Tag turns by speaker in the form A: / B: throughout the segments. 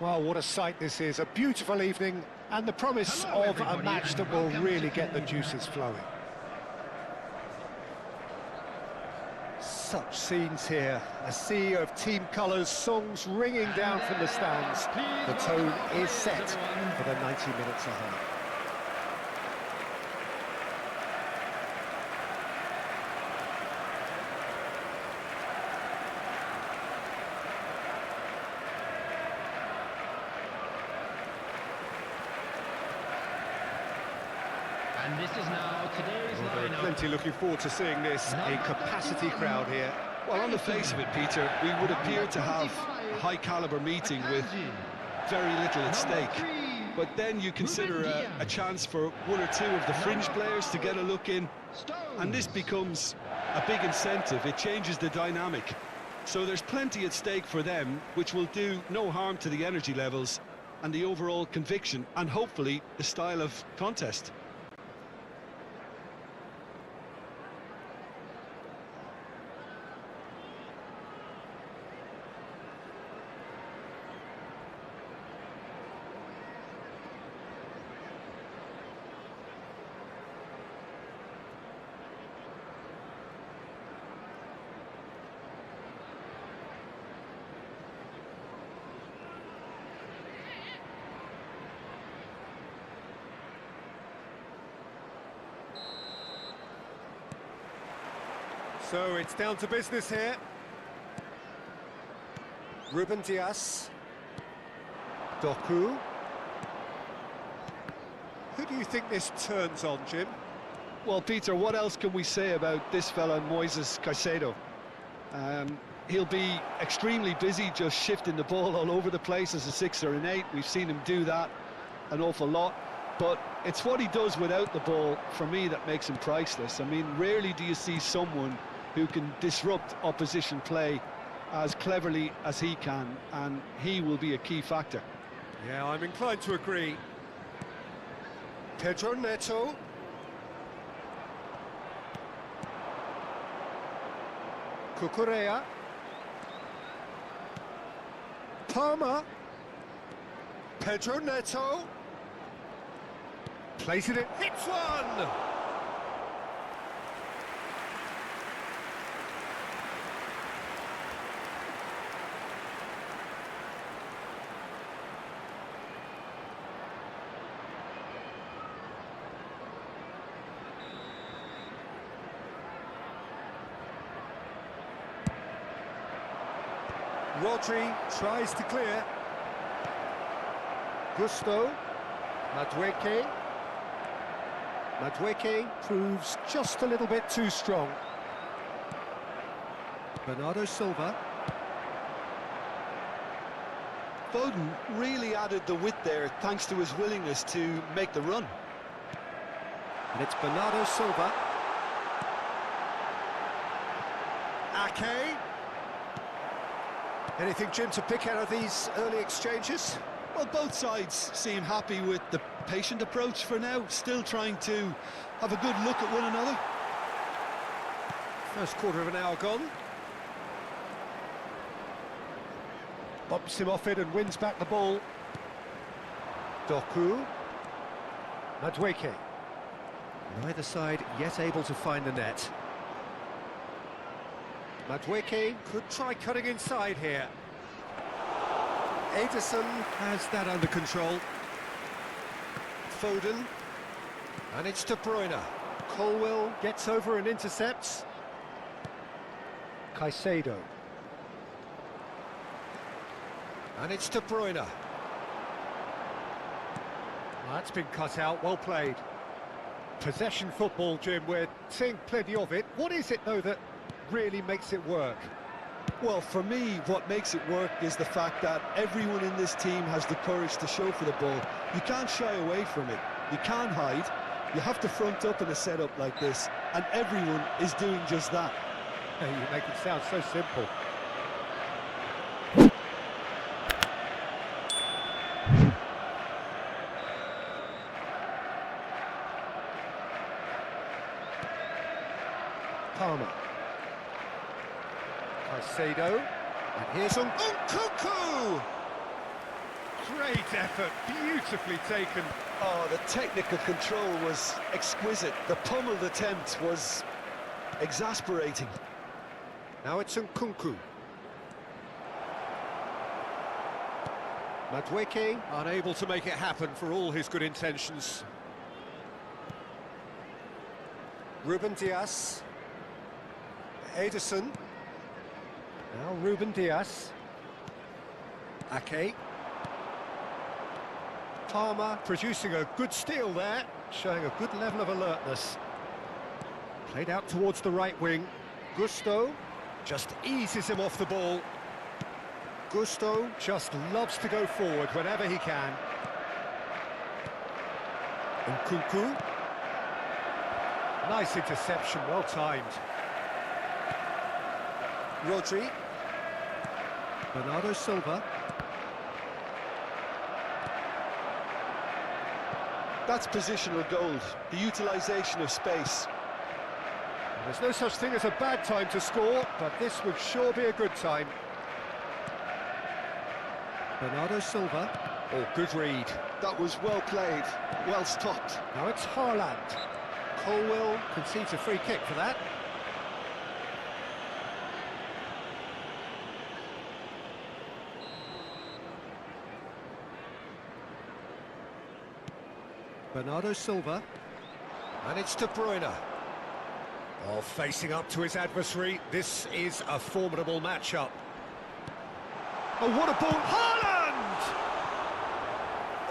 A: Well, what a sight this is. A beautiful evening and the promise of a match that will really get the juices flowing. Such scenes here. A sea of team colours, songs ringing down from the stands. The tone is set for the 90 minutes ahead.
B: And this is now today's lineup.
A: Plenty looking forward to seeing this. A capacity crowd here.
C: Well, on the face of it, Peter, we would appear to have a high-caliber meeting with very little at stake. But then you consider a chance for one or two of the fringe players to get a look in, and this becomes a big incentive. It changes the dynamic. So there's plenty at stake for them, which will do no harm to the energy levels and the overall conviction, and hopefully the style of contest.
A: So it's down to business here. Ruben Dias. Doku. Who do you think this turns on, Jim?
C: Well, Peter, what else can we say about this fella, Moises Caicedo? He'll be extremely busy just shifting the ball all over the place as a 6 or an 8. We've seen him do that an awful lot. But it's what he does without the ball, for me, that makes him priceless. I mean, rarely do you see someone who can disrupt opposition play as cleverly as he can, and he will be a key factor.
A: Yeah, I'm inclined to agree. Pedro Neto. Cucurella. Palmer. Pedro Neto. Places it, hits one! Rodri tries to clear. Gusto. Madueke. Madueke proves just a little bit too strong. Bernardo Silva.
C: Foden really added the width there thanks to his willingness to make the run.
A: And it's Bernardo Silva. Ake. Anything, Jim, to pick out of these early exchanges?
C: Well, both sides seem happy with the patient approach for now, still trying to have a good look at one another.
A: First quarter of an hour gone. Bumps him off it and wins back the ball. Doku. Madueke. Neither side yet able to find the net. Madueke could try cutting inside here. Ederson has that under control. Foden. And it's De Bruyne. Colwill gets over and intercepts. Caicedo. And it's De Bruyne. Well, that's been cut out, well played. Possession football, Jim, we're seeing plenty of it. What is it, though, that really makes it work?
C: Well, for me, what makes it work is the fact that everyone in this team has the courage to show for the ball. You can't shy away from it. You can't hide. You have to front up in a setup like this, and everyone is doing just that.
A: Hey, you make it sound so simple. Palmer. Caicedo. And here's Nkunku! Great effort, beautifully taken.
C: Oh, the technical control was exquisite. The pummeled attempt was exasperating.
A: Now it's Nkunku. Madueke unable to make it happen for all his good intentions. Ruben Dias. Ederson. Now Ruben Dias. Ake. Palmer producing a good steal there, showing a good level of alertness. Played out towards the right wing. Gusto just eases him off the ball. Gusto just loves to go forward whenever he can. Nkunku. Nice interception, well timed. Rodri. Bernardo Silva.
C: That's positional gold, the utilisation of space.
A: There's no such thing as a bad time to score, but this would sure be a good time. Bernardo Silva. Oh, good read.
C: That was well played, well stopped.
A: Now it's Haaland. Colwill concedes a free kick for that. Bernardo Silva. And it's De Bruyne. Oh, facing up to his adversary. This is a formidable matchup. Oh, what a ball! Haaland!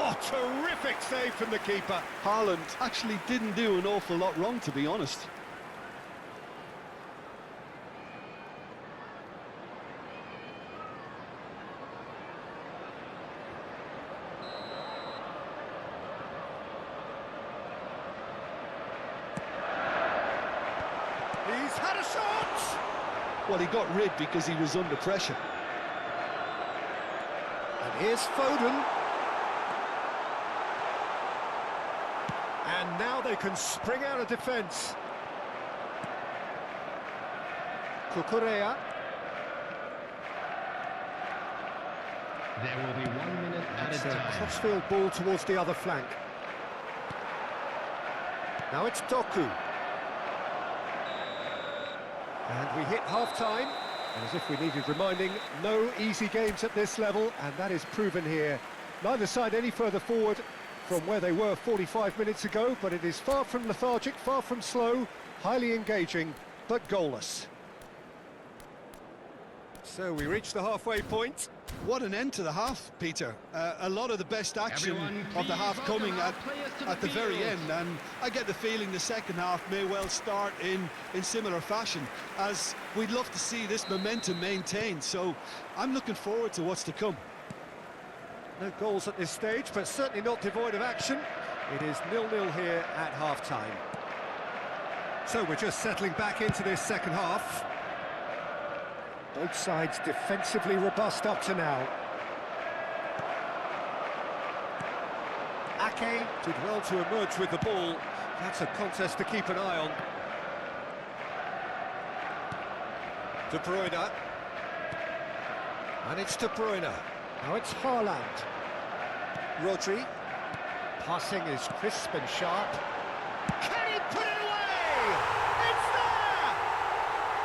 A: Oh, terrific save from the keeper.
C: Haaland actually didn't do an awful lot wrong, to be honest.
A: He's had a shot!
C: Well, he got rid because he was under pressure.
A: And here's Foden. And now they can spring out of defence. Cucurella.
B: There will be 1 minute added
A: It's a
B: time.
A: crossfield ball towards the other flank. Now it's Doku. And we hit half-time. And as if we needed reminding, no easy games at this level, and that is proven here. Neither side any further forward from where they were 45 minutes ago, but it is far from lethargic, far from slow, highly engaging, but goalless. So we reach the halfway point.
C: What an end to the half, Peter. A lot of the best action
B: Everyone,
C: of the
B: please
C: half
B: welcome
C: coming
B: our players to
C: at the very
B: field.
C: end, and I get the feeling the second half may well start in similar fashion, as we'd love to see this momentum maintained, so I'm looking forward to what's to come.
A: No goals at this stage, but certainly not devoid of action. It is 0-0 here at half-time. So we're just settling back into this second half. Both sides defensively robust up to now. Ake did well to emerge with the ball. That's a contest to keep an eye on. De Bruyne. And it's De Bruyne. Now it's Haaland. Rodri. Passing is crisp and sharp. Can he put it away? It's there!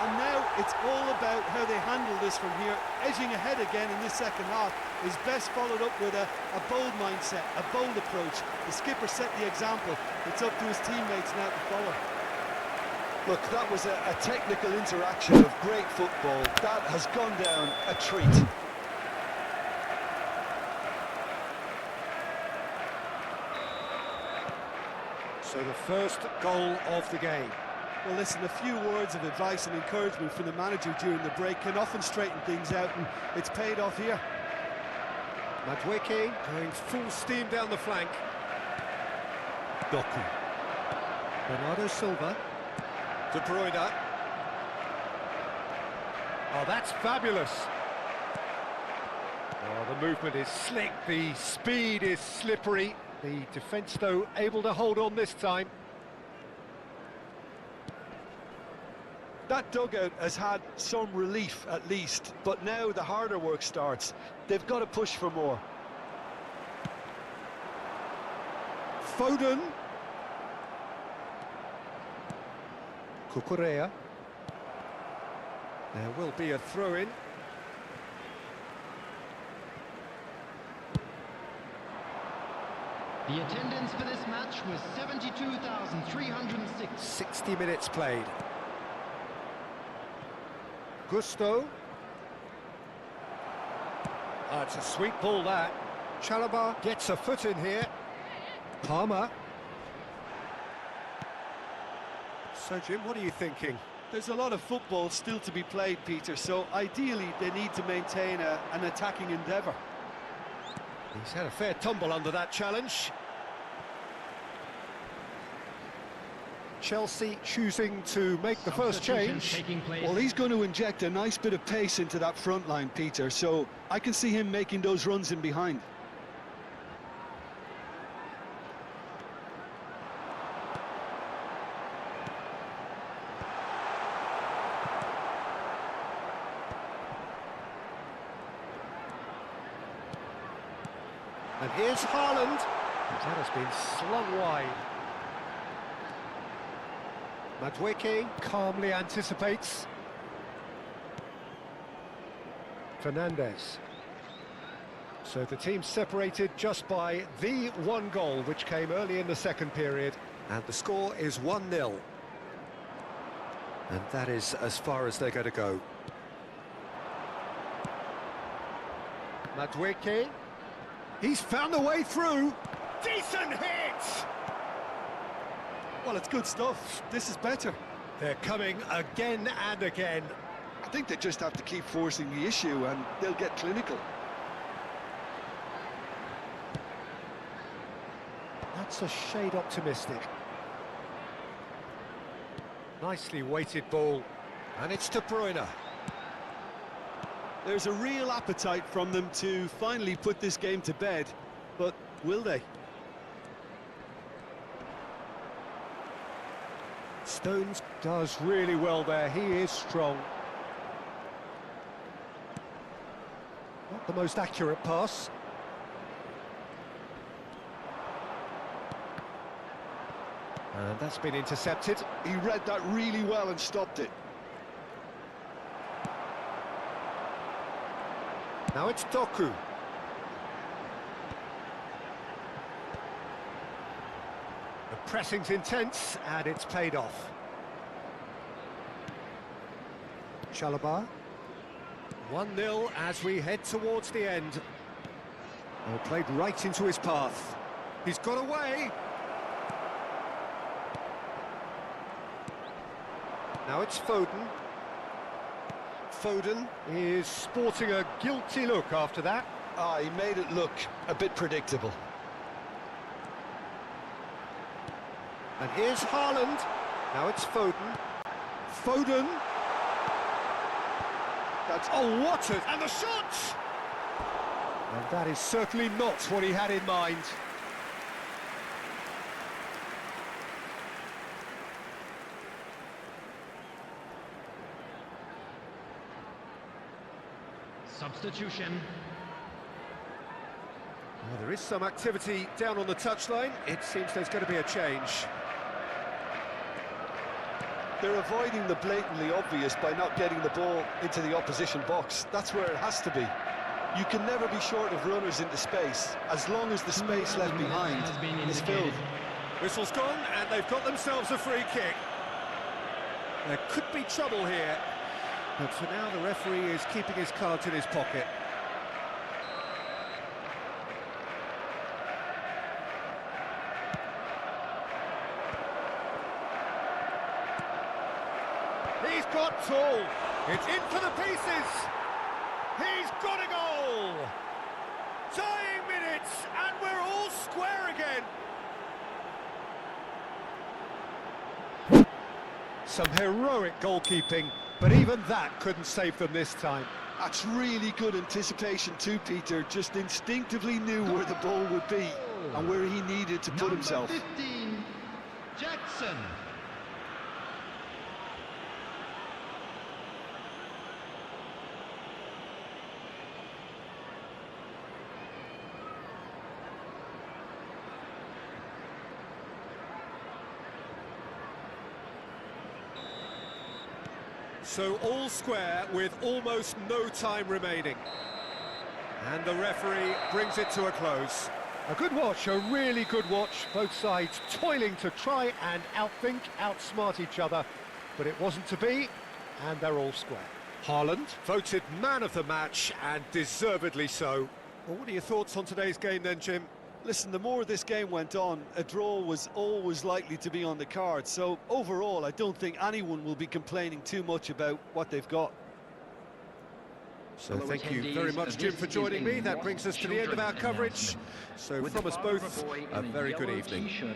C: And now it's all about how they handle this from here. Edging ahead again in this second half is best followed up with a bold mindset, a bold approach. The skipper set the example. It's up to his teammates now to follow. Look, that was a technical interaction of great football. That has gone down a treat.
A: So the first goal of the game.
C: Well, listen, a few words of advice and encouragement from the manager during the break can often straighten things out, and it's paid off here.
A: Madueke going full steam down the flank. Doku. Bernardo Silva. De Bruyne. Oh, that's fabulous. Oh, the movement is slick, the speed is slippery. The defence, though, able to hold on this time.
C: That dugout has had some relief at least, but now the harder work starts. They've got to push for more.
A: Foden. Cucurella. There will be a throw-in.
B: The attendance for this match was 72,306.
A: 60 minutes played. Gusto. It's a sweet ball, that. Chalobah gets a foot in here. Palmer. So, Jim, what are you thinking?
C: There's a lot of football still to be played, Peter, so ideally they need to maintain an attacking endeavour.
A: He's had a fair tumble under that challenge. Chelsea choosing to make the first change.
C: Well, he's going to inject a nice bit of pace into that front line, Peter, so I can see him making those runs in behind.
A: And here's Haaland. That has been slung wide. Madueke calmly anticipates. Fernandes. So the team separated just by the one goal, which came early in the second period. And the score is 1-0. And that is as far as they're going to go. Madueke. He's found a way through. Decent hit!
C: Well, it's good stuff. This is better.
A: They're coming again and again.
C: I think they just have to keep forcing the issue and they'll get clinical.
A: That's a shade optimistic. Nicely weighted ball. And it's De Bruyne.
C: There's a real appetite from them to finally put this game to bed, but will they?
A: Stones does really well there. He is strong. Not the most accurate pass. And that's been intercepted.
C: He read that really well and stopped it.
A: Now it's Doku. The pressing's intense, and it's paid off. Chalobah. 1-0 as we head towards the end. Oh, played right into his path. He's got away. Now it's Foden. Foden is sporting a guilty look after that.
C: He made it look a bit predictable.
A: And here's Haaland. Now it's Foden. Foden. That's... Oh, what a... And the shot! And that is certainly not what he had in mind.
B: Substitution.
A: Well, there is some activity down on the touchline. It seems there's going to be a change.
C: They're avoiding the blatantly obvious by not getting the ball into the opposition box. That's where it has to be. You can never be short of runners into space, as long as the space left behind is filled.
A: Whistle's gone, and they've got themselves a free kick. There could be trouble here. But for now, the referee is keeping his cards in his pocket. He's got tall. It's in for the pieces. He's got a goal. Dying minutes, and we're all square again. Some heroic goalkeeping. But even that couldn't save them this time.
C: That's really good anticipation too, Peter. Just instinctively knew where the ball would be and where he needed to put himself.
B: 15, Jackson.
A: So all square with almost no time remaining. And the referee brings it to a close. A good watch, a really good watch. Both sides toiling to try and outthink, outsmart each other. But it wasn't to be, and they're all square. Haaland, voted man of the match, and deservedly so. Well, what are your thoughts on today's game then, Jim?
C: Listen, the more this game went on, a draw was always likely to be on the card. So overall, I don't think anyone will be complaining too much about what they've got.
A: So thank you very much, Jim, for joining me. That brings us to the end of our coverage. So from us both, a very good evening.